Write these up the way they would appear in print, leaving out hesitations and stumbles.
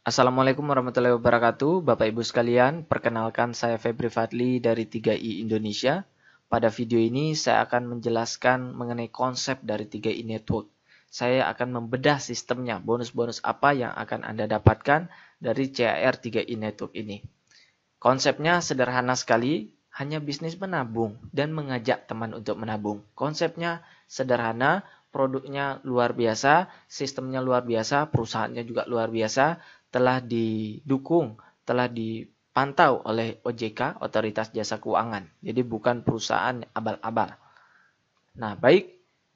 Assalamualaikum warahmatullahi wabarakatuh, Bapak Ibu sekalian. Perkenalkan saya Febri Fadli dari 3i Indonesia. Pada video ini saya akan menjelaskan mengenai konsep dari 3i Network. Saya akan membedah sistemnya, bonus-bonus apa yang akan Anda dapatkan dari CAR 3i Network ini. Konsepnya sederhana sekali, hanya bisnis menabung dan mengajak teman untuk menabung. Konsepnya sederhana, produknya luar biasa, sistemnya luar biasa, perusahaannya juga luar biasa, telah didukung, telah dipantau oleh OJK, Otoritas Jasa Keuangan. Jadi bukan perusahaan abal-abal. Nah, baik.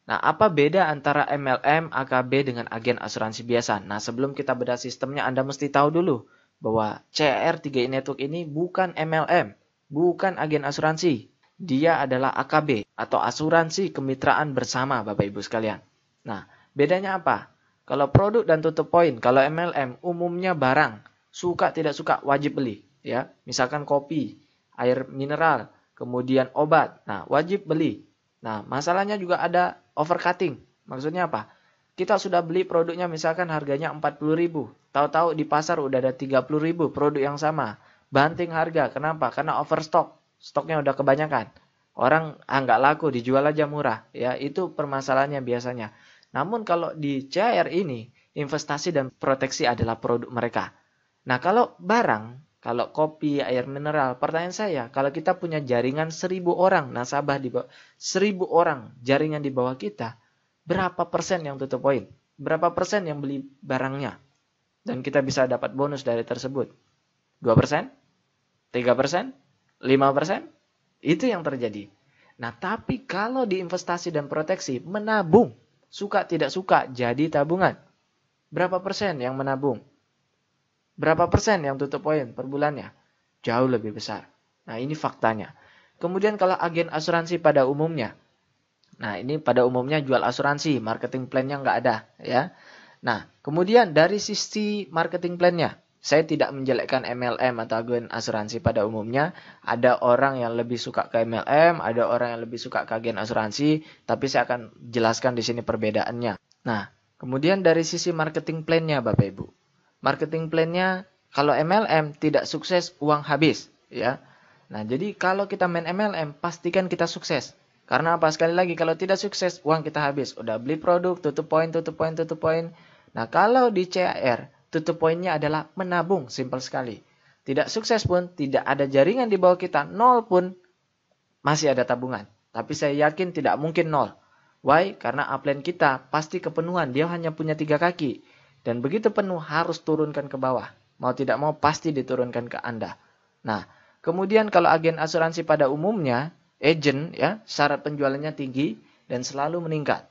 Nah, apa beda antara MLM, AKB dengan agen asuransi biasa? Nah, sebelum kita bedah sistemnya, Anda mesti tahu dulu bahwa CR 3i Network ini bukan MLM, bukan agen asuransi. Dia adalah AKB atau asuransi kemitraan bersama, Bapak Ibu sekalian. Nah, bedanya apa? Kalau produk dan tutup poin, kalau MLM umumnya barang, suka tidak suka wajib beli, ya. Misalkan kopi, air mineral, kemudian obat. Nah, wajib beli. Nah, masalahnya juga ada overcutting. Maksudnya apa? Kita sudah beli produknya misalkan harganya 40.000. Tahu-tahu di pasar udah ada 30.000 produk yang sama. Banting harga. Kenapa? Karena overstock. Stoknya udah kebanyakan. Orang nggak laku, dijual aja murah. Ya, itu permasalahannya biasanya. Namun kalau di CR ini, investasi dan proteksi adalah produk mereka. Nah, kalau barang, kalau kopi, air mineral, pertanyaan saya, kalau kita punya jaringan 1.000 orang nasabah di bawah 1.000 orang jaringan di bawah kita, berapa persen yang tutup poin? Berapa persen yang beli barangnya? Dan kita bisa dapat bonus dari tersebut. 2%? 3%? 5%? Itu yang terjadi. Nah, tapi kalau di investasi dan proteksi, menabung. Suka tidak suka, jadi tabungan. Berapa persen yang menabung? Berapa persen yang tutup poin per bulannya? Jauh lebih besar. Nah, ini faktanya. Kemudian kalau agen asuransi pada umumnya. Nah, ini pada umumnya jual asuransi, marketing plan-nya nggak ada. Ya. Nah, kemudian dari sisi marketing plan-nya. Saya tidak menjelekkan MLM atau agen asuransi pada umumnya. Ada orang yang lebih suka ke MLM, ada orang yang lebih suka ke agen asuransi. Tapi saya akan jelaskan di sini perbedaannya. Nah, kemudian dari sisi marketing plan-nya Bapak Ibu. Marketing plan-nya kalau MLM tidak sukses uang habis, ya. Nah, jadi kalau kita main MLM pastikan kita sukses. Karena apa? Sekali lagi kalau tidak sukses uang kita habis. Udah beli produk, tutup poin, tutup poin, tutup poin. Nah, kalau di CAR tutup poinnya adalah menabung, simpel sekali. Tidak sukses pun, tidak ada jaringan di bawah kita, nol pun masih ada tabungan. Tapi saya yakin tidak mungkin nol. Why? Karena upline kita pasti kepenuhan. Dia hanya punya 3 kaki. Dan begitu penuh harus turunkan ke bawah. Mau tidak mau pasti diturunkan ke Anda. Nah, kemudian kalau agen asuransi pada umumnya, agent ya, syarat penjualannya tinggi dan selalu meningkat.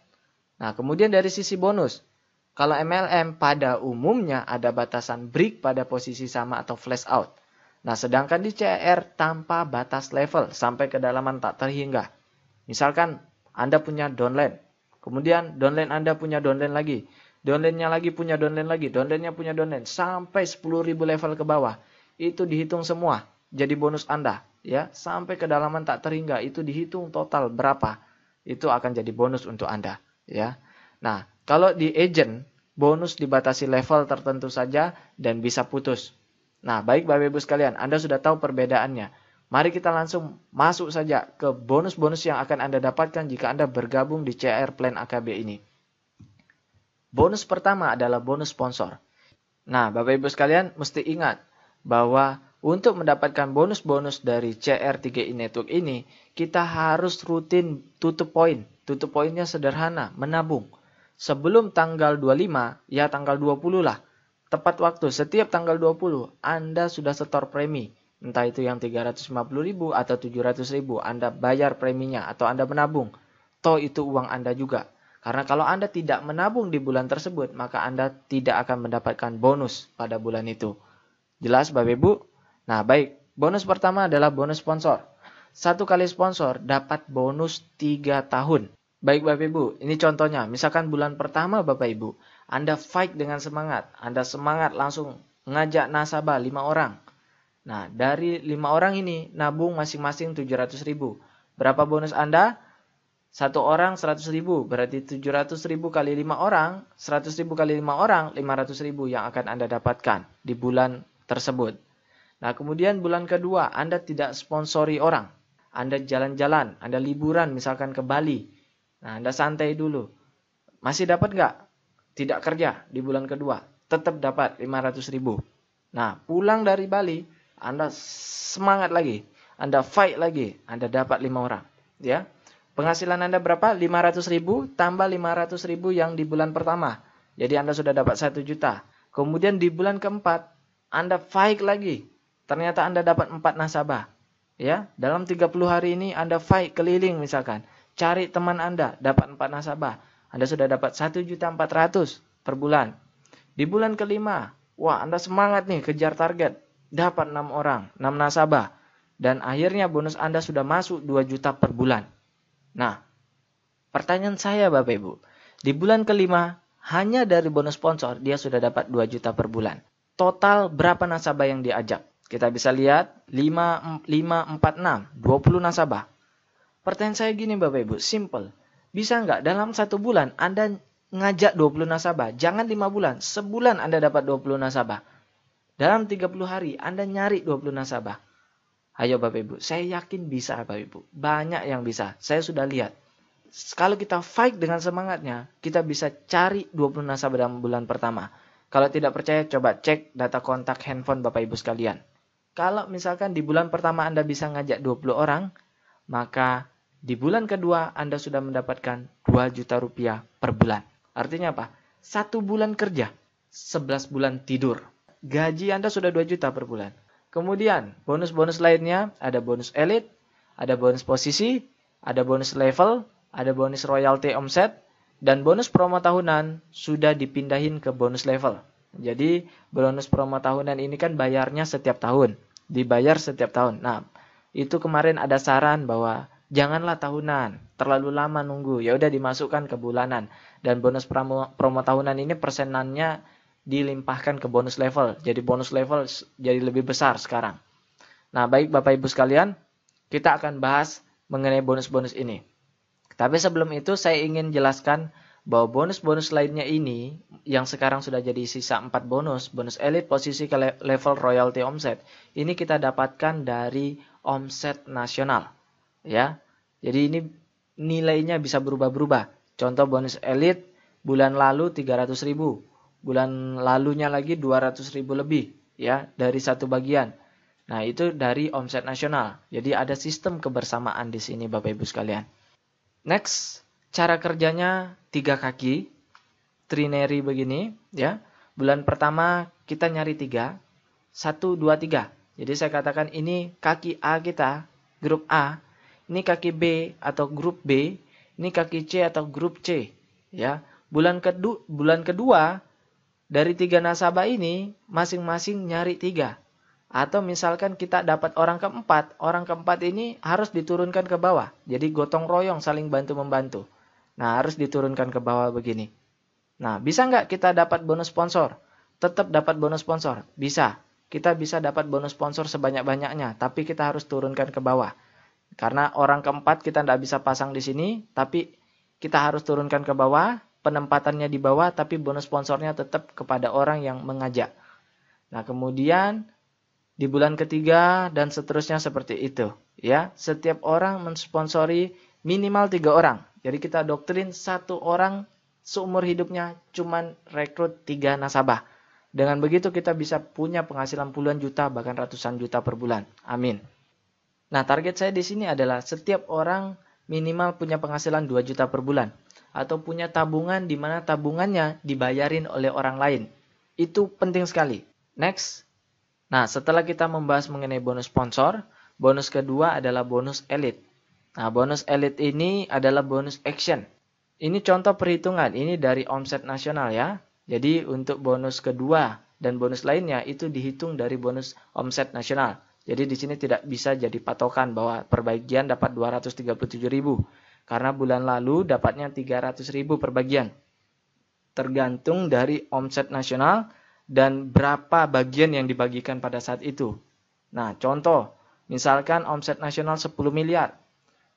Nah, kemudian dari sisi bonus. Kalau MLM pada umumnya ada batasan break pada posisi sama atau flash out. Nah, sedangkan di CR tanpa batas level sampai kedalaman tak terhingga. Misalkan Anda punya downline, kemudian downline Anda punya downline lagi, downline-nya lagi punya downline lagi, downline-nya punya downline, sampai 10.000 level ke bawah. Itu dihitung semua, jadi bonus Anda. Ya, sampai kedalaman tak terhingga, itu dihitung total berapa. Itu akan jadi bonus untuk Anda. Ya. Nah, kalau di agent, bonus dibatasi level tertentu saja dan bisa putus. Nah, baik Bapak Ibu sekalian, Anda sudah tahu perbedaannya. Mari kita langsung masuk saja ke bonus-bonus yang akan Anda dapatkan jika Anda bergabung di CR Plan AKB ini. Bonus pertama adalah bonus sponsor. Nah, Bapak Ibu sekalian mesti ingat bahwa untuk mendapatkan bonus-bonus dari CR3i Network ini, kita harus rutin tutup poin. Tutup poinnya sederhana, menabung. Sebelum tanggal 25, ya tanggal 20 lah. Tepat waktu, setiap tanggal 20, Anda sudah setor premi. Entah itu yang 350.000 atau 700.000, Anda bayar preminya atau Anda menabung. Toh itu uang Anda juga. Karena kalau Anda tidak menabung di bulan tersebut, maka Anda tidak akan mendapatkan bonus pada bulan itu. Jelas Bapak Ibu? Nah baik, bonus pertama adalah bonus sponsor. Satu kali sponsor dapat bonus 3 tahun. Baik Bapak Ibu, ini contohnya. Misalkan bulan pertama Bapak Ibu, Anda fight dengan semangat. Anda semangat langsung ngajak nasabah 5 orang. Nah dari 5 orang ini nabung masing-masing 700.000. Berapa bonus Anda? Satu orang 100.000, berarti 700.000 kali 5 orang, 100.000 kali 5 orang, 500.000 yang akan Anda dapatkan di bulan tersebut. Nah, kemudian bulan kedua, Anda tidak sponsori orang. Anda jalan-jalan, Anda liburan misalkan ke Bali. Nah, Anda santai dulu. Masih dapat nggak? Tidak kerja di bulan kedua, tetap dapat 500.000. Nah, pulang dari Bali, Anda semangat lagi. Anda fight lagi, Anda dapat 5 orang. Ya. Penghasilan Anda berapa? 500.000 tambah 500.000 yang di bulan pertama. Jadi Anda sudah dapat 1 juta. Kemudian di bulan keempat, Anda fight lagi. Ternyata Anda dapat 4 nasabah. Ya, dalam 30 hari ini Anda fight keliling misalkan. Cari teman Anda, dapat 4 nasabah. Anda sudah dapat 1.400.000 per bulan. Di bulan kelima, wah Anda semangat nih kejar target. Dapat 6 orang, 6 nasabah. Dan akhirnya bonus Anda sudah masuk 2 juta per bulan. Nah, pertanyaan saya Bapak Ibu, di bulan kelima hanya dari bonus sponsor dia sudah dapat 2 juta per bulan. Total berapa nasabah yang diajak? Kita bisa lihat 5, 4, 6, 20 nasabah. Pertanyaan saya gini Bapak Ibu, simple. Bisa nggak dalam 1 bulan Anda ngajak 20 nasabah? Jangan 5 bulan, sebulan Anda dapat 20 nasabah. Dalam 30 hari Anda nyari 20 nasabah. Ayo Bapak Ibu, saya yakin bisa Bapak Ibu. Banyak yang bisa, saya sudah lihat. Kalau kita fight dengan semangatnya, kita bisa cari 20 nasabah dalam bulan pertama. Kalau tidak percaya, coba cek data kontak handphone Bapak Ibu sekalian. Kalau misalkan di bulan pertama Anda bisa ngajak 20 orang, maka di bulan kedua Anda sudah mendapatkan 2 juta rupiah per bulan. Artinya apa? 1 bulan kerja, 11 bulan tidur. Gaji Anda sudah 2 juta per bulan. Kemudian bonus-bonus lainnya ada bonus elite, ada bonus posisi, ada bonus level, ada bonus royalty omset, dan bonus promo tahunan sudah dipindahin ke bonus level. Jadi bonus promo tahunan ini kan bayarnya setiap tahun, dibayar setiap tahun. Nah, itu kemarin ada saran bahwa janganlah tahunan, terlalu lama nunggu. Ya udah dimasukkan ke bulanan. Dan bonus promo tahunan ini persenannya dilimpahkan ke bonus level. Jadi bonus level jadi lebih besar sekarang. Nah, baik Bapak Ibu sekalian, kita akan bahas mengenai bonus-bonus ini. Tapi sebelum itu saya ingin jelaskan bahwa bonus-bonus lainnya ini yang sekarang sudah jadi sisa 4 bonus, bonus elite, posisi ke level, royalty, omset. Ini kita dapatkan dari omset nasional. Ya. Jadi ini nilainya bisa berubah-berubah. Contoh bonus elite bulan lalu 300.000. Bulan lalunya lagi 200.000 lebih ya dari satu bagian. Nah, itu dari omset nasional. Jadi ada sistem kebersamaan di sini Bapak Ibu sekalian. Next, cara kerjanya 3 kaki. Trinary begini ya. Bulan pertama kita nyari 3. 1, 2, 3. Jadi saya katakan ini kaki A kita, grup A. Ini kaki B atau grup B. Ini kaki C atau grup C. Ya. Bulan kedua dari 3 nasabah ini, masing-masing nyari 3. Atau misalkan kita dapat orang keempat ini harus diturunkan ke bawah. Jadi gotong royong saling bantu-membantu. Nah, harus diturunkan ke bawah begini. Nah, bisa nggak kita dapat bonus sponsor? Tetap dapat bonus sponsor? Bisa. Kita bisa dapat bonus sponsor sebanyak-banyaknya, tapi kita harus turunkan ke bawah. Karena orang keempat kita nggak bisa pasang di sini, tapi kita harus turunkan ke bawah. Penempatannya di bawah, tapi bonus sponsornya tetap kepada orang yang mengajak. Nah, kemudian di bulan ketiga dan seterusnya seperti itu. Ya, setiap orang mensponsori minimal 3 orang. Jadi kita doktrin 1 orang seumur hidupnya cuman rekrut 3 nasabah. Dengan begitu kita bisa punya penghasilan puluhan juta, bahkan ratusan juta per bulan. Amin. Nah, target saya di sini adalah setiap orang minimal punya penghasilan 2 juta per bulan. Atau punya tabungan di mana tabungannya dibayarin oleh orang lain. Itu penting sekali. Next. Nah, setelah kita membahas mengenai bonus sponsor, bonus kedua adalah bonus elite. Nah, bonus elite ini adalah bonus action. Ini contoh perhitungan, ini dari omset nasional ya. Jadi untuk bonus kedua dan bonus lainnya itu dihitung dari bonus omset nasional. Jadi di sini tidak bisa jadi patokan bahwa per bagian dapat 237.000. Karena bulan lalu dapatnya 300.000 per bagian. Tergantung dari omset nasional dan berapa bagian yang dibagikan pada saat itu. Nah, contoh, misalkan omset nasional 10 miliar.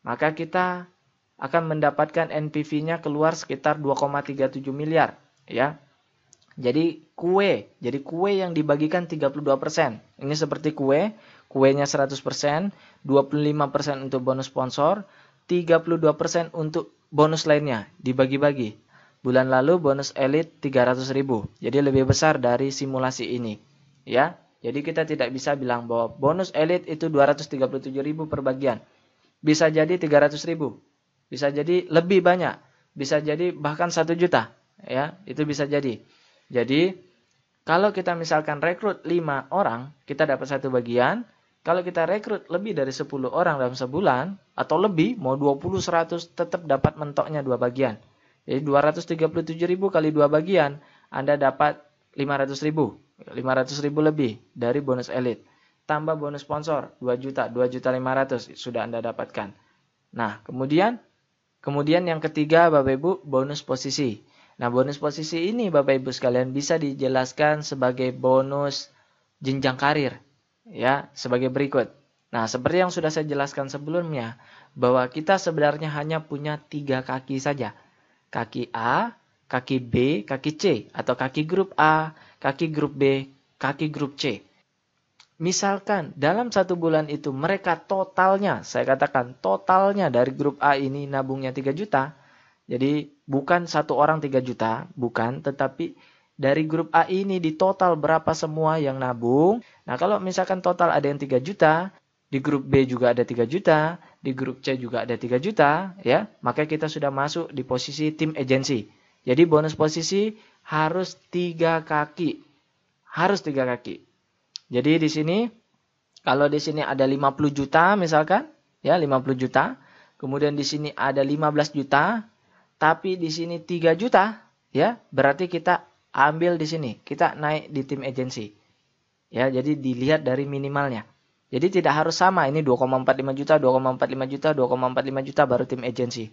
Maka kita akan mendapatkan NPV-nya keluar sekitar 2,37 miliar, ya. Jadi kue yang dibagikan 32%. Ini seperti kuenya 100%, 25% untuk bonus sponsor, 32% untuk bonus lainnya dibagi-bagi. Bulan lalu bonus elit 300.000. Jadi lebih besar dari simulasi ini, ya. Jadi kita tidak bisa bilang bahwa bonus elit itu 237.000 per bagian. Bisa jadi 300.000. Bisa jadi lebih banyak. Bisa jadi bahkan 1 juta, ya. Itu bisa jadi. Jadi, kalau kita misalkan rekrut 5 orang, kita dapat 1 bagian. Kalau kita rekrut lebih dari 10 orang dalam sebulan, atau lebih, mau 20, 100, tetap dapat mentoknya 2 bagian. Jadi, 237.000 kali 2 bagian, Anda dapat 500.000. 500.000 lebih dari bonus elit. Tambah bonus sponsor, 2 juta, 2.500.000 sudah Anda dapatkan. Nah, kemudian yang ketiga, Bapak Ibu, bonus posisi. Nah, bonus posisi ini Bapak Ibu sekalian bisa dijelaskan sebagai bonus jenjang karir, ya, sebagai berikut. Nah, seperti yang sudah saya jelaskan sebelumnya, bahwa kita sebenarnya hanya punya 3 kaki saja. Kaki A, kaki B, kaki C, atau kaki grup A, kaki grup B, kaki grup C. Misalkan dalam 1 bulan itu mereka totalnya, saya katakan totalnya dari grup A ini nabungnya 3 juta, jadi bukan 1 orang 3 juta, bukan, tetapi dari grup A ini di total berapa semua yang nabung. Nah, kalau misalkan total ada yang 3 juta, di grup B juga ada 3 juta, di grup C juga ada 3 juta, ya, maka kita sudah masuk di posisi tim agency. Jadi bonus posisi harus 3 kaki. Harus 3 kaki. Jadi di sini, kalau di sini ada 50 juta misalkan, ya 50 juta, kemudian di sini ada 15 juta, tapi di sini 3 juta, ya, berarti kita ambil di sini. Kita naik di tim agency. Ya, jadi dilihat dari minimalnya. Jadi tidak harus sama, ini 2,45 juta, 2,45 juta, 2,45 juta baru tim agency.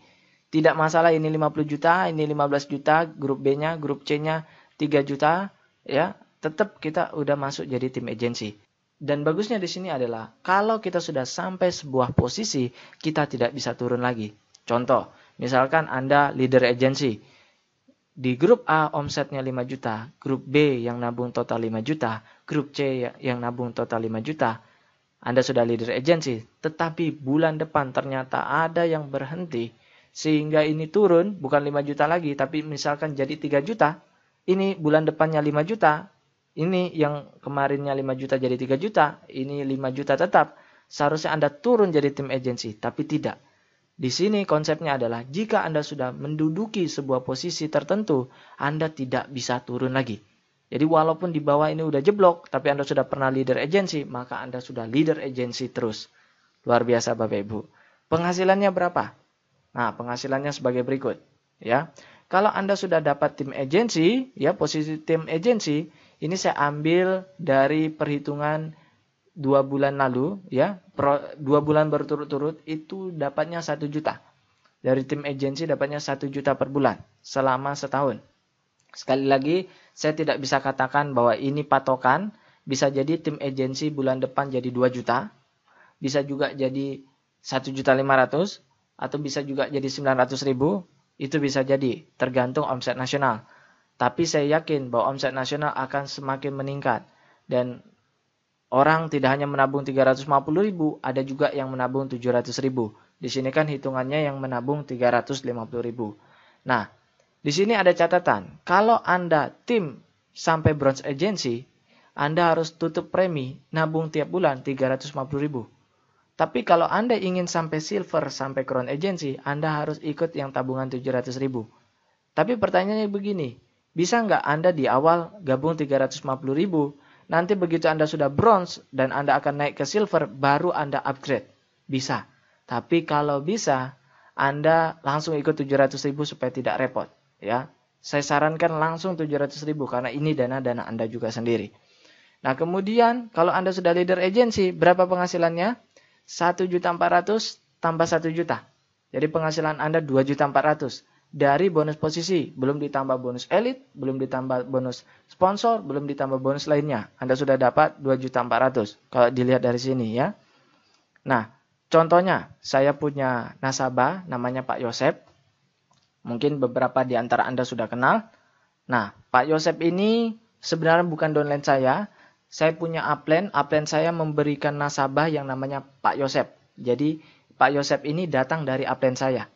Tidak masalah ini 50 juta, ini 15 juta, grup B-nya, grup C-nya 3 juta, ya, tetap kita udah masuk jadi tim agency. Dan bagusnya di sini adalah kalau kita sudah sampai sebuah posisi, kita tidak bisa turun lagi. Contoh, misalkan Anda leader agency. Di grup A omsetnya 5 juta, grup B yang nabung total 5 juta, grup C yang nabung total 5 juta. Anda sudah leader agency, tetapi bulan depan ternyata ada yang berhenti, sehingga ini turun, bukan 5 juta lagi, tapi misalkan jadi 3 juta, ini bulan depannya 5 juta, ini yang kemarinnya 5 juta jadi 3 juta, ini 5 juta tetap, seharusnya Anda turun jadi tim agency, tapi tidak. Di sini konsepnya adalah jika Anda sudah menduduki sebuah posisi tertentu, Anda tidak bisa turun lagi. Jadi walaupun di bawah ini udah jeblok, tapi Anda sudah pernah leader agency, maka Anda sudah leader agency terus. Luar biasa Bapak Ibu. Penghasilannya berapa? Nah, penghasilannya sebagai berikut, ya. Kalau Anda sudah dapat tim agency, ya, posisi tim agency, ini saya ambil dari perhitungan 2 bulan lalu, ya, 2 bulan berturut-turut itu dapatnya 1 juta. Dari tim agency dapatnya 1 juta per bulan selama setahun. Sekali lagi, saya tidak bisa katakan bahwa ini patokan. Bisa jadi tim agency bulan depan jadi 2 juta. Bisa juga jadi 1.500.000 atau bisa juga jadi 900.000. Itu bisa jadi, tergantung omset nasional. Tapi saya yakin bahwa omset nasional akan semakin meningkat. Dan orang tidak hanya menabung 350.000, ada juga yang menabung 700.000. Di sini kan hitungannya yang menabung 350.000. Nah, di sini ada catatan. Kalau Anda tim sampai bronze agency, Anda harus tutup premi nabung tiap bulan 350.000. Tapi kalau Anda ingin sampai silver sampai crown agency, Anda harus ikut yang tabungan 700.000. Tapi pertanyaannya begini, bisa nggak Anda di awal gabung 350.000? Nanti begitu Anda sudah bronze dan Anda akan naik ke silver, baru Anda upgrade. Bisa. Tapi kalau bisa, Anda langsung ikut 700.000 supaya tidak repot. Ya, saya sarankan langsung 700.000 karena ini dana-dana Anda juga sendiri. Nah, kemudian kalau Anda sudah leader agency, berapa penghasilannya? 1.400.000 tambah 1 juta. Jadi penghasilan Anda 2.400.000. Dari bonus posisi, belum ditambah bonus elit, belum ditambah bonus sponsor, belum ditambah bonus lainnya. Anda sudah dapat 2.400.000 kalau dilihat dari sini ya. Nah, Contohnya, saya punya nasabah namanya Pak Yosep. Mungkin beberapa di antara Anda sudah kenal. Nah, Pak Yosep ini sebenarnya bukan downline saya. Saya punya upline. Upline saya memberikan nasabah yang namanya Pak Yosep. Jadi, Pak Yosep ini datang dari upline saya.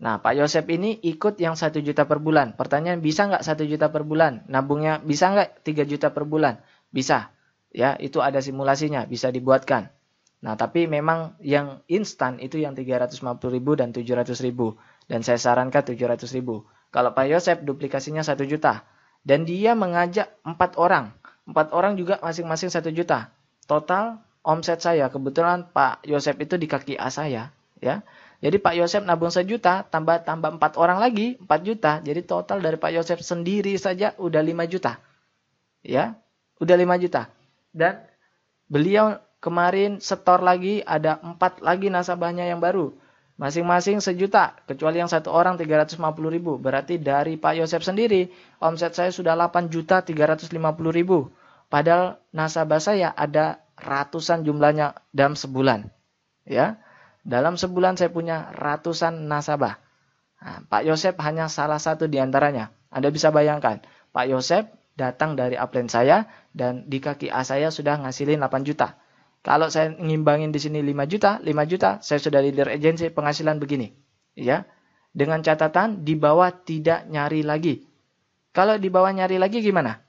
Nah, Pak Yosep ini ikut yang 1 juta per bulan. Pertanyaan, bisa nggak 1 juta per bulan? Nabungnya bisa nggak 3 juta per bulan? Bisa. Ya, itu ada simulasinya, bisa dibuatkan. Nah, tapi memang yang instan itu yang 350.000 dan 700.000. Dan saya sarankan 700.000. Kalau Pak Yosep duplikasinya 1 juta. Dan dia mengajak 4 orang. 4 orang juga masing-masing 1 juta. Total omset saya, kebetulan Pak Yosep itu di kaki A saya. Ya. Jadi Pak Yosep nabung 1 juta, tambah 4 orang lagi, 4 juta. Jadi total dari Pak Yosep sendiri saja udah 5 juta. Ya, udah 5 juta. Dan beliau kemarin setor lagi, ada 4 lagi nasabahnya yang baru. Masing-masing 1 juta, kecuali yang 1 orang 350.000. Berarti dari Pak Yosep sendiri, omset saya sudah 8.350.000. Padahal nasabah saya ada ratusan jumlahnya dalam sebulan. Ya. Dalam sebulan saya punya ratusan nasabah. Nah, Pak Yosep hanya salah satu di antaranya. Anda bisa bayangkan, Pak Yosep datang dari upline saya dan di kaki A saya sudah ngasilin 8 juta. Kalau saya ngimbangin di sini 5 juta, 5 juta, saya sudah leader agency penghasilan begini. Ya. Dengan catatan di bawah tidak nyari lagi. Kalau di bawah nyari lagi gimana?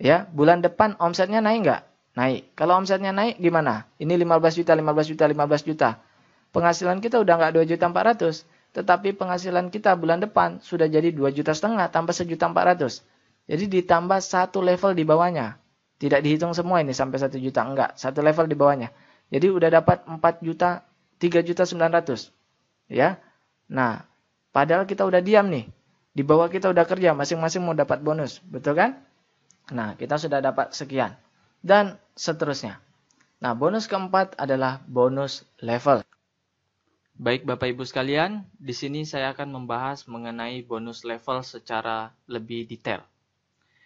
Ya, bulan depan omsetnya naik nggak? Naik. Kalau omsetnya naik gimana? Ini 15 juta, 15 juta, 15 juta. Penghasilan kita udah nggak 2.400.000, tetapi penghasilan kita bulan depan sudah jadi 2,5 juta tambah 1.400.000. Jadi ditambah 1 level di bawahnya. Tidak dihitung semua ini sampai 1 juta, enggak, 1 level di bawahnya. Jadi udah dapat 4 juta, 3.900.000. Ya. Nah, padahal kita udah diam nih. Di bawah kita udah kerja, masing-masing mau dapat bonus, betul kan? Nah, kita sudah dapat sekian. Dan seterusnya. Nah, bonus keempat adalah bonus level. Baik Bapak Ibu sekalian, di sini saya akan membahas mengenai bonus level secara lebih detail.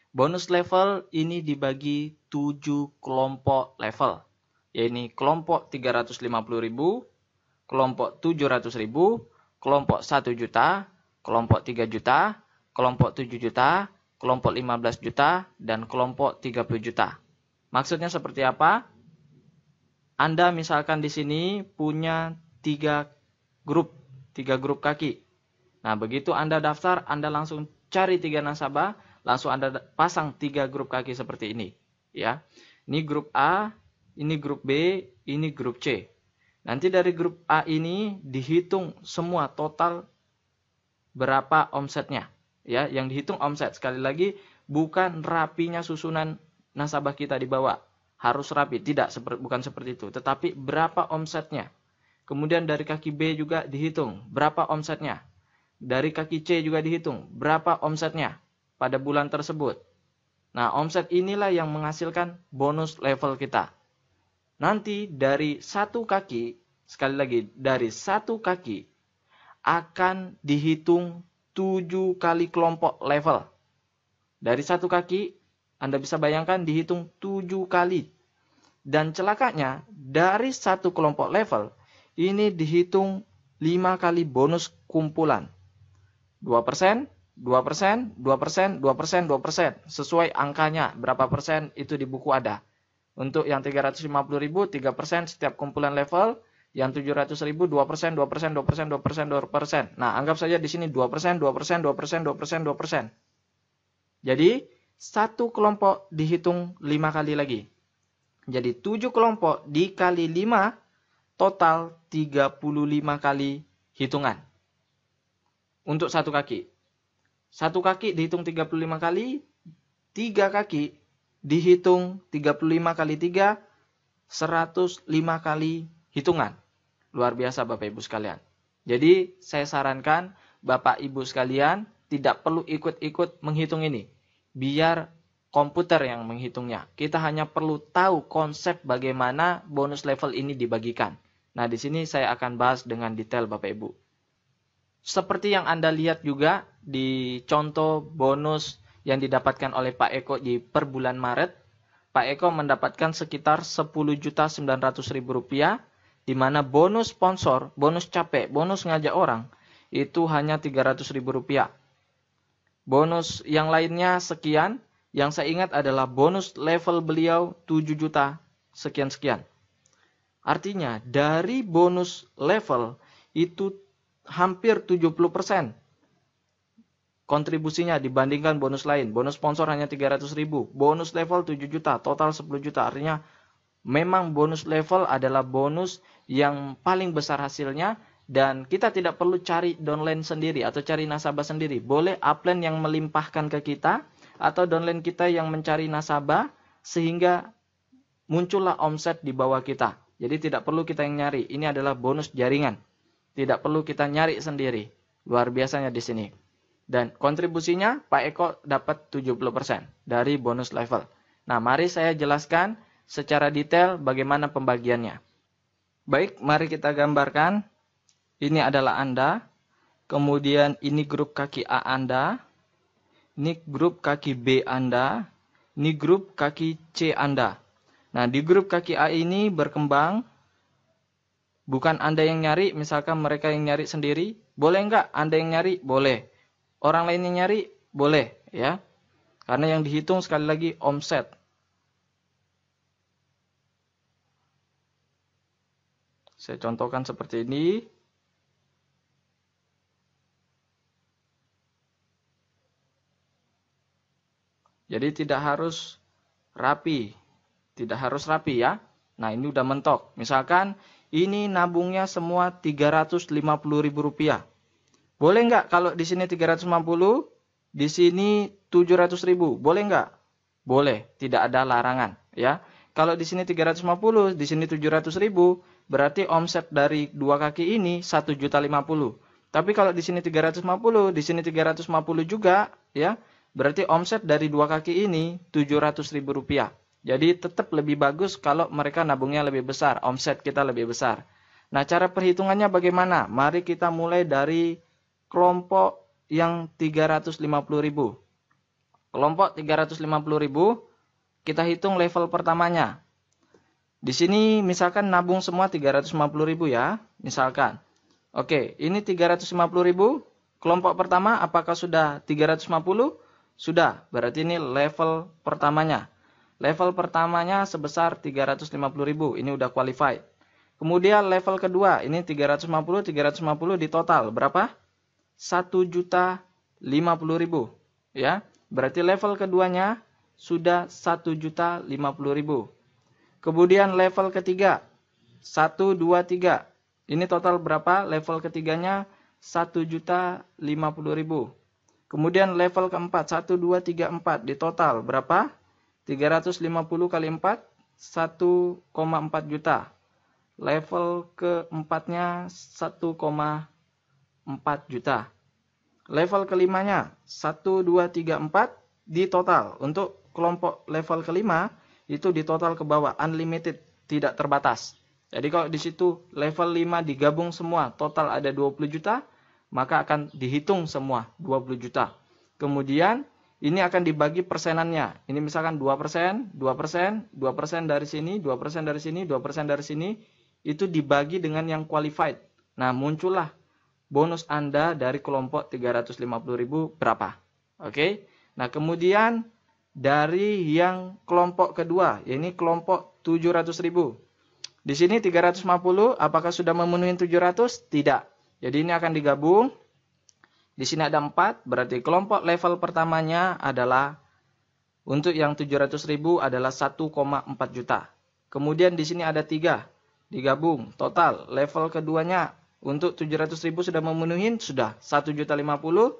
Bonus level ini dibagi 7 kelompok level, yaitu kelompok 350.000, kelompok 700.000, kelompok 1 juta, kelompok 3 juta, kelompok 7 juta, kelompok 15 juta, dan kelompok 30 juta. Maksudnya seperti apa? Anda misalkan di sini punya 3 grup kaki. Nah, begitu Anda daftar, Anda langsung cari 3 nasabah, langsung Anda pasang 3 grup kaki seperti ini. Ya, ini grup A, ini grup B, ini grup C. Nanti dari grup A ini dihitung semua total berapa omsetnya. Ya, yang dihitung omset. Sekali lagi, bukan rapinya susunan nasabah kita di bawah. Harus rapi, bukan seperti itu. Tetapi berapa omsetnya. Kemudian dari kaki B juga dihitung berapa omsetnya. Dari kaki C juga dihitung berapa omsetnya pada bulan tersebut. Nah, omset inilah yang menghasilkan bonus level kita. Nanti dari 1 kaki, sekali lagi, dari 1 kaki akan dihitung 7 kali kelompok level. Dari 1 kaki, Anda bisa bayangkan dihitung 7 kali. Dan celakanya, dari 1 kelompok level, ini dihitung 5 kali bonus kumpulan. 2%, 2%, 2%, 2%, 2%. Sesuai angkanya, berapa persen itu di buku ada. Untuk yang 350.000, 3% setiap kumpulan level. Yang 700.000, 2%, 2%, 2%, 2%, 2%. Nah, anggap saja di sini 2%, 2%, 2%, 2%, 2%. Jadi, 1 kelompok dihitung 5 kali lagi. Jadi, 7 kelompok dikali 5, total 35 kali hitungan. Untuk 1 kaki. 1 kaki dihitung 35 kali. 3 kaki dihitung 35 kali 3. 105 kali hitungan. Luar biasa Bapak Ibu sekalian. Jadi saya sarankan Bapak Ibu sekalian tidak perlu ikut-ikut menghitung ini. Biar komputer yang menghitungnya. Kita hanya perlu tahu konsep bagaimana bonus level ini dibagikan. Nah, di sini saya akan bahas dengan detail Bapak Ibu. Seperti yang Anda lihat juga di contoh bonus yang didapatkan oleh Pak Eko di per bulan Maret. Pak Eko mendapatkan sekitar 10.900.000 rupiah di mana bonus sponsor, bonus capek, bonus ngajak orang, itu hanya Rp300.000. Bonus yang lainnya sekian, yang saya ingat adalah bonus level beliau 7 juta sekian-sekian. Artinya dari bonus level itu hampir 70% kontribusinya dibandingkan bonus lain. Bonus sponsor hanya 300.000, bonus level 7 juta, total 10 juta. Artinya memang bonus level adalah bonus yang paling besar hasilnya, dan kita tidak perlu cari downline sendiri atau cari nasabah sendiri. Boleh upline yang melimpahkan ke kita atau downline kita yang mencari nasabah sehingga muncullah omset di bawah kita. Jadi tidak perlu kita yang nyari. Ini adalah bonus jaringan. Tidak perlu kita nyari sendiri. Luar biasanya di sini. Dan kontribusinya Pak Eko dapat 70% dari bonus level. Nah, mari saya jelaskan secara detail bagaimana pembagiannya. Baik, mari kita gambarkan. Ini adalah Anda. Kemudian ini grup kaki A Anda. Ini grup kaki B Anda. Ini grup kaki C Anda. Nah, di grup kaki A ini berkembang. Bukan Anda yang nyari, misalkan mereka yang nyari sendiri. Boleh enggak Anda yang nyari? Boleh. Orang lain yang nyari? Boleh. Ya. Karena yang dihitung sekali lagi omset. Saya contohkan seperti ini. Jadi tidak harus rapi. Tidak harus rapi ya. Nah, ini udah mentok. Misalkan ini nabungnya semua Rp350.000. Boleh nggak kalau di sini 350, di sini 700.000? Boleh nggak? Boleh, tidak ada larangan ya. Kalau di sini 350, di sini 700.000, berarti omset dari dua kaki ini 1.050.000. Tapi kalau di sini 350, di sini 350 juga ya. Berarti omset dari dua kaki ini Rp700.000. Jadi tetap lebih bagus kalau mereka nabungnya lebih besar, omset kita lebih besar. Nah, cara perhitungannya bagaimana? Mari kita mulai dari kelompok yang 350.000. Kelompok 350.000, kita hitung level pertamanya. Di sini misalkan nabung semua 350.000 ya, misalkan. Oke, ini 350.000. Kelompok pertama apakah sudah 350? Sudah, berarti ini level pertamanya. Level pertamanya sebesar 350.000, ini udah qualified. Kemudian level kedua, ini 350 di total. Berapa? 1.050.000. Ya, berarti level keduanya sudah 1.050.000. Kemudian level ketiga, 1, 2, 3. Ini total berapa? Level ketiganya 1.050.000. Kemudian level keempat, 1, 2, 3, 4. Di total berapa? 350 kali 4, 1,4 juta. Level keempatnya 1,4 juta. Level kelimanya 1, 2, 3, 4 di total. Untuk kelompok level kelima itu di total ke bawah, unlimited, tidak terbatas. Jadi kalau di situ level 5 digabung semua, total ada 20 juta, maka akan dihitung semua 20 juta. Kemudian ini akan dibagi persenannya. Ini misalkan 2%, 2%, 2% dari sini, 2% dari sini, 2% dari sini. Itu dibagi dengan yang qualified. Nah, muncullah bonus Anda dari kelompok 350.000 berapa. Oke. Nah, kemudian dari yang kelompok kedua, yaitu kelompok 700.000. Di sini 350, apakah sudah memenuhi 700? Tidak. Jadi ini akan digabung. Di sini ada 4, berarti kelompok level pertamanya adalah untuk yang 700.000 adalah 1,4 juta. Kemudian di sini ada 3, digabung. Total level keduanya untuk 700.000 sudah memenuhi, sudah 1.050.000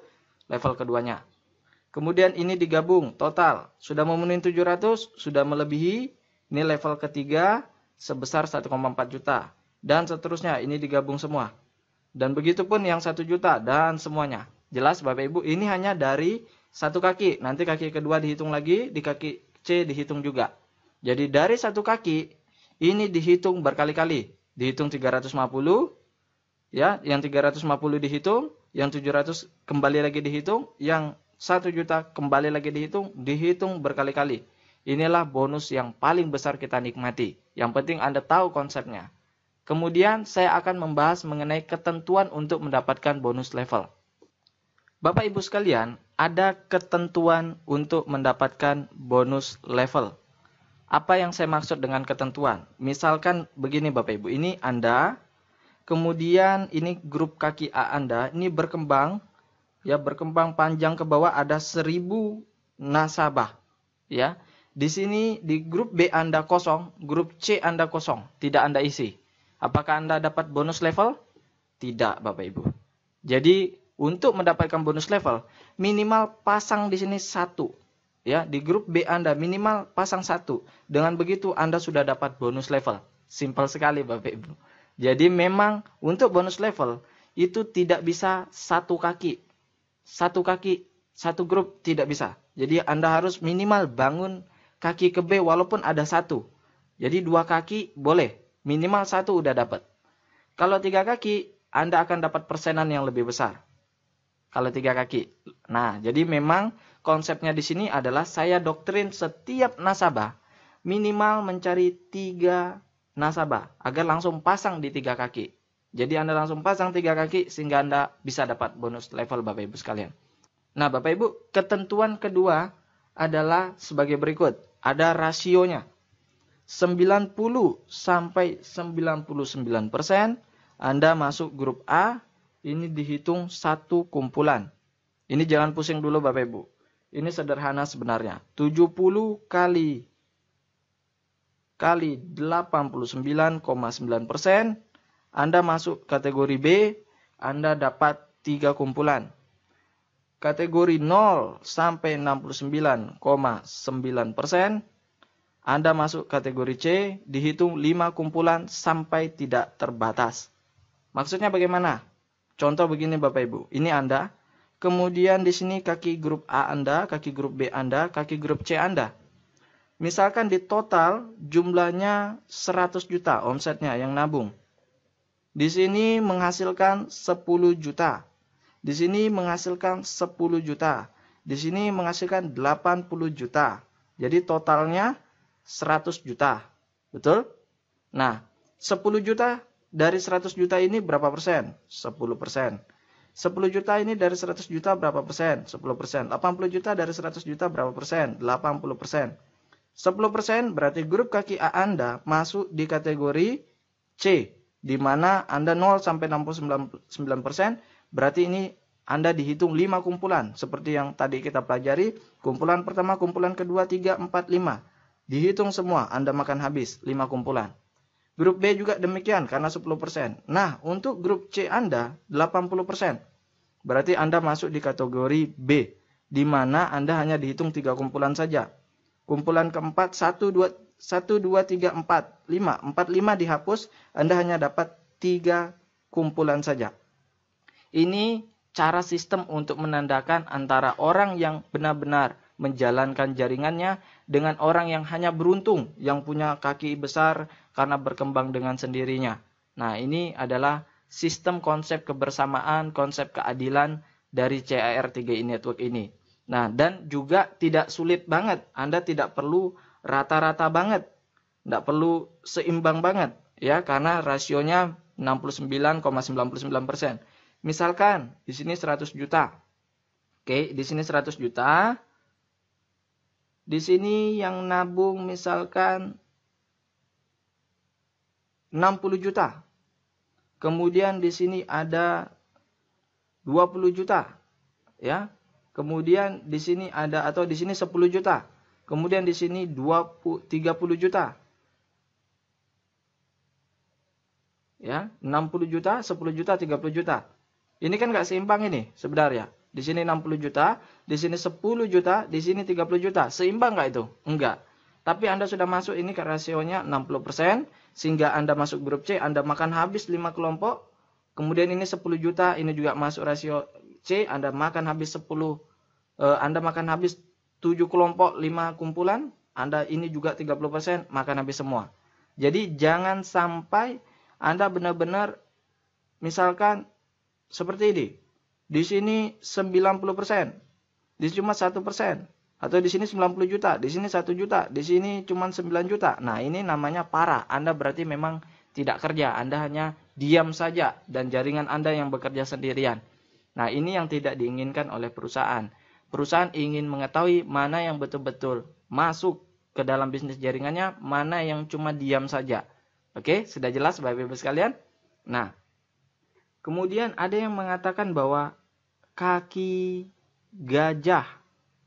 level keduanya. Kemudian ini digabung, total sudah memenuhi 700, sudah melebihi. Ini level ketiga sebesar 1,4 juta. Dan seterusnya, ini digabung semua. Dan begitu pun yang 1 juta dan semuanya. Jelas Bapak Ibu, ini hanya dari satu kaki. Nanti kaki kedua dihitung lagi, di kaki C dihitung juga. Jadi dari satu kaki, ini dihitung berkali-kali. Dihitung 350, ya, yang 350 dihitung, yang 700 kembali lagi dihitung, yang 1 juta kembali lagi dihitung berkali-kali. Inilah bonus yang paling besar kita nikmati. Yang penting Anda tahu konsepnya. Kemudian saya akan membahas mengenai ketentuan untuk mendapatkan bonus level. Bapak Ibu sekalian, ada ketentuan untuk mendapatkan bonus level. Apa yang saya maksud dengan ketentuan? Misalkan begini Bapak Ibu, ini Anda, kemudian ini grup kaki A Anda, ini berkembang, ya berkembang panjang ke bawah ada 1000 nasabah, ya. Di sini di grup B Anda kosong, grup C Anda kosong, tidak Anda isi. Apakah Anda dapat bonus level? Tidak, Bapak Ibu. Jadi, untuk mendapatkan bonus level, minimal pasang di sini 1. Ya, di grup B Anda minimal pasang 1. Dengan begitu Anda sudah dapat bonus level. Simpel sekali, Bapak Ibu. Jadi, memang untuk bonus level itu tidak bisa satu kaki. Satu kaki, satu grup tidak bisa. Jadi, Anda harus minimal bangun kaki ke B walaupun ada 1. Jadi, 2 kaki boleh. Minimal 1 udah dapat. Kalau 3 kaki, Anda akan dapat persenan yang lebih besar. Kalau 3 kaki. Nah, jadi memang konsepnya di sini adalah saya doktrin setiap nasabah minimal mencari 3 nasabah agar langsung pasang di 3 kaki. Jadi Anda langsung pasang 3 kaki sehingga Anda bisa dapat bonus level Bapak Ibu sekalian. Nah, Bapak Ibu, ketentuan kedua adalah sebagai berikut. Ada rasionya. 90 sampai 99% Anda masuk grup A, ini dihitung satu kumpulan. Ini jangan pusing dulu Bapak Ibu. Ini sederhana sebenarnya. 70 kali 89,9%, Anda masuk kategori B, Anda dapat 3 kumpulan. Kategori 0 sampai 69,9%, Anda masuk kategori C, dihitung 5 kumpulan sampai tidak terbatas. Maksudnya bagaimana? Contoh begini Bapak Ibu, ini Anda, kemudian di sini kaki grup A Anda, kaki grup B Anda, kaki grup C Anda. Misalkan di total jumlahnya 100 juta omsetnya yang nabung. Di sini menghasilkan 10 juta. Di sini menghasilkan 10 juta. Di sini menghasilkan 80 juta. Jadi totalnya 100 juta. Betul? Nah, 10 juta dari 100 juta ini berapa persen? 10%. 10 juta ini dari 100 juta berapa persen? 10%. 80 juta dari 100 juta berapa persen? 80%. 10% berarti grup kaki A Anda masuk di kategori C, di mana Anda 0 sampai 69%, berarti ini Anda dihitung 5 kumpulan, seperti yang tadi kita pelajari, kumpulan pertama, kumpulan kedua, 3, 4, 5. Dihitung semua, Anda makan habis 5 kumpulan. Grup B juga demikian, karena 10%. Nah, untuk grup C Anda, 80%. Berarti Anda masuk di kategori B, di mana Anda hanya dihitung 3 kumpulan saja. Kumpulan keempat, 1, 2, 3, 4, 5. 4, 5 dihapus, Anda hanya dapat 3 kumpulan saja. Ini cara sistem untuk menandakan antara orang yang benar-benar menjalankan jaringannya dengan orang yang hanya beruntung, yang punya kaki besar karena berkembang dengan sendirinya. Nah, ini adalah sistem konsep kebersamaan, konsep keadilan dari CAR3i Network ini. Nah, dan juga tidak sulit banget. Anda tidak perlu rata-rata banget. Tidak perlu seimbang banget. Ya, karena rasionya 69,99%. Misalkan, di sini 100 juta. Oke, di sini 100 juta. Di sini yang nabung misalkan 60 juta. Kemudian di sini ada 20 juta. Ya. Kemudian di sini ada, atau di sini 10 juta. Kemudian di sini 30 juta. Ya, 60 juta, 10 juta, 30 juta. Ini kan nggak seimbang ini sebenarnya. Di sini 60 juta, di sini 10 juta, di sini 30 juta. Seimbang nggak itu? Enggak. Tapi Anda sudah masuk ini ke rasionya 60%, sehingga Anda masuk grup C, Anda makan habis 5 kelompok. Kemudian ini 10 juta, ini juga masuk rasio C, Anda makan habis 10, Anda makan habis 7 kelompok, 5 kumpulan, Anda ini juga 30%, makan habis semua. Jadi jangan sampai Anda benar-benar, misalkan seperti ini, di sini 90%, di sini cuma 1%, atau di sini 90 juta, di sini 1 juta, di sini cuma 9 juta. Nah, ini namanya parah. Anda berarti memang tidak kerja, Anda hanya diam saja dan jaringan Anda yang bekerja sendirian. Nah, ini yang tidak diinginkan oleh perusahaan. Perusahaan ingin mengetahui mana yang betul-betul masuk ke dalam bisnis jaringannya, mana yang cuma diam saja. Oke, sudah jelas Bapak Ibu sekalian? Nah, kemudian ada yang mengatakan bahwa kaki gajah.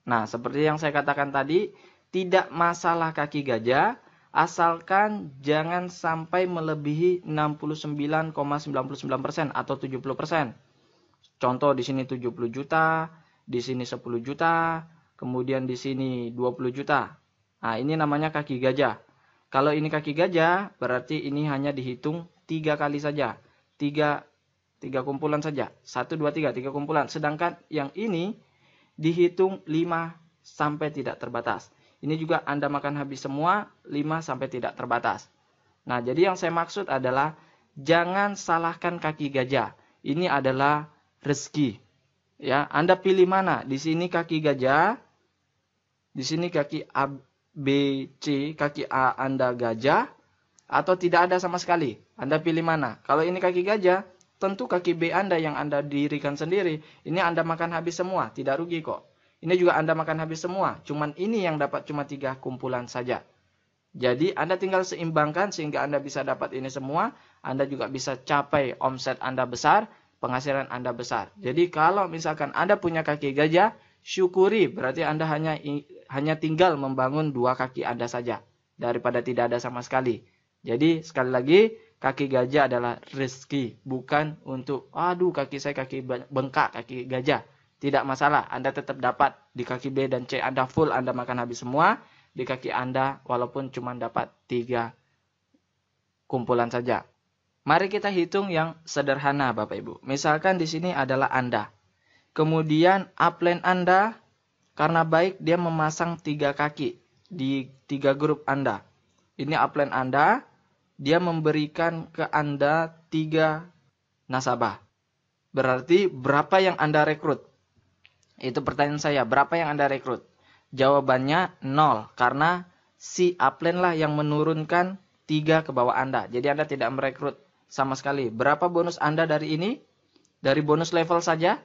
Nah, seperti yang saya katakan tadi, tidak masalah kaki gajah, asalkan jangan sampai melebihi 69,99% atau 70%. Contoh di sini 70 juta, di sini 10 juta, kemudian di sini 20 juta. Nah, ini namanya kaki gajah. Kalau ini kaki gajah, berarti ini hanya dihitung 3 kali saja. 3 kumpulan saja. 1, 2, 3, 3 kumpulan. Sedangkan yang ini dihitung 5 sampai tidak terbatas. Ini juga Anda makan habis semua 5 sampai tidak terbatas. Nah, jadi yang saya maksud adalah jangan salahkan kaki gajah. Ini adalah rezeki. Ya, Anda pilih mana? Di sini kaki gajah, di sini kaki A, B, C, kaki A Anda gajah, atau tidak ada sama sekali. Anda pilih mana? Kalau ini kaki gajah, tentu kaki B Anda yang Anda dirikan sendiri. Ini Anda makan habis semua, tidak rugi kok. Ini juga Anda makan habis semua, cuman ini yang dapat cuma 3 kumpulan saja. Jadi Anda tinggal seimbangkan sehingga Anda bisa dapat ini semua. Anda juga bisa capai omset Anda besar, penghasilan Anda besar. Jadi kalau misalkan Anda punya kaki gajah, syukuri, berarti Anda hanya tinggal membangun 2 kaki Anda saja, daripada tidak ada sama sekali. Jadi sekali lagi, kaki gajah adalah rezeki, bukan untuk, aduh kaki saya kaki bengkak, kaki gajah. Tidak masalah, Anda tetap dapat di kaki B dan C Anda full, Anda makan habis semua. Di kaki Anda walaupun cuma dapat 3 kumpulan saja. Mari kita hitung yang sederhana Bapak Ibu. Misalkan di sini adalah Anda. Kemudian upline Anda, karena baik dia memasang 3 kaki di 3 grup Anda. Ini upline Anda, dia memberikan ke Anda 3 nasabah. Berarti berapa yang Anda rekrut? Itu pertanyaan saya, berapa yang Anda rekrut? Jawabannya 0, karena si upline lah yang menurunkan 3 ke bawah Anda. Jadi Anda tidak merekrut sama sekali. Berapa bonus Anda dari ini? Dari bonus level saja.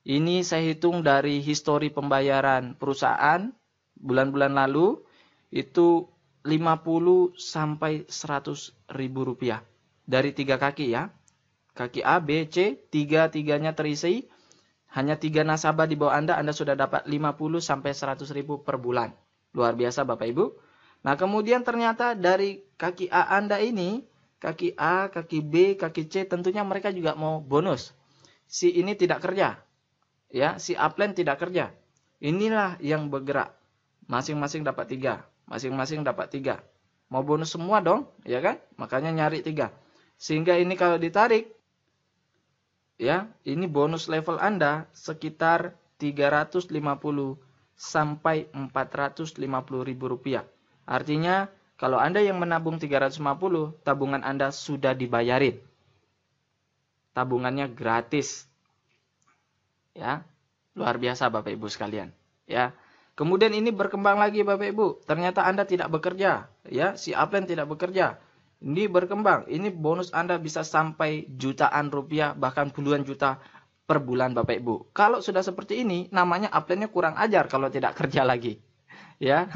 Ini saya hitung dari histori pembayaran perusahaan bulan-bulan lalu. Itu 50 sampai 100 ribu rupiah. Dari 3 kaki ya. Kaki A, B, C, 3-3-nya terisi. Hanya 3 nasabah di bawah Anda sudah dapat 50 sampai 100 ribu per bulan. Luar biasa Bapak Ibu. Nah kemudian ternyata dari kaki A Anda ini, kaki A, kaki B, kaki C, tentunya mereka juga mau bonus. Si ini tidak kerja. Ya, si upline tidak kerja. Inilah yang bergerak. Masing-masing dapat 3. Masing-masing dapat 3. Mau bonus semua dong, ya kan? Makanya nyari 3. Sehingga ini kalau ditarik, ya, ini bonus level Anda sekitar 350 sampai 450 ribu rupiah. Artinya, kalau Anda yang menabung 350, tabungan Anda sudah dibayarin. Tabungannya gratis. Ya, luar biasa Bapak Ibu sekalian. Ya, kemudian ini berkembang lagi Bapak Ibu. Ternyata Anda tidak bekerja. Ya, si upline tidak bekerja. Ini berkembang. Ini bonus Anda bisa sampai jutaan rupiah, bahkan puluhan juta per bulan Bapak Ibu. Kalau sudah seperti ini, namanya upline-nya kurang ajar kalau tidak kerja lagi. Ya.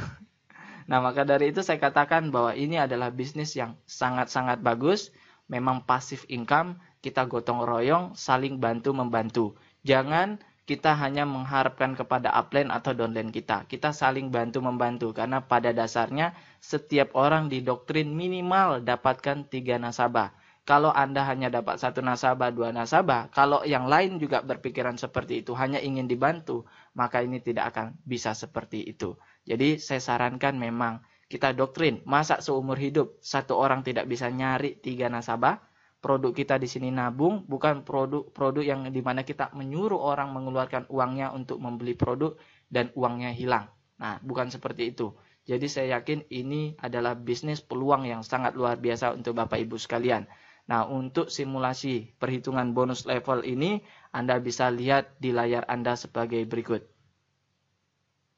Nah, maka dari itu saya katakan bahwa ini adalah bisnis yang sangat-sangat bagus. Memang passive income, kita gotong royong, saling bantu-membantu. Jangan kita hanya mengharapkan kepada upline atau downline kita. Kita saling bantu-membantu. Karena pada dasarnya setiap orang didoktrin minimal dapatkan 3 nasabah. Kalau Anda hanya dapat 1 nasabah, 2 nasabah, kalau yang lain juga berpikiran seperti itu, hanya ingin dibantu, maka ini tidak akan bisa seperti itu. Jadi saya sarankan memang kita doktrin, masa seumur hidup 1 orang tidak bisa nyari 3 nasabah. Produk kita di sini nabung, bukan produk yang dimana kita menyuruh orang mengeluarkan uangnya untuk membeli produk dan uangnya hilang. Nah, bukan seperti itu. Jadi saya yakin ini adalah bisnis peluang yang sangat luar biasa untuk Bapak Ibu sekalian. Nah, untuk simulasi perhitungan bonus level ini, Anda bisa lihat di layar Anda sebagai berikut.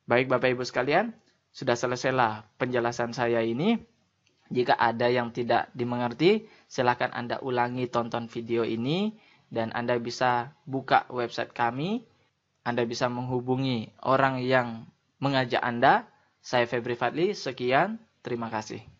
Baik Bapak Ibu sekalian, sudah selesailah penjelasan saya ini. Jika ada yang tidak dimengerti, silakan Anda ulangi tonton video ini dan Anda bisa buka website kami. Anda bisa menghubungi orang yang mengajak Anda. Saya Febri Fadli, sekian, terima kasih.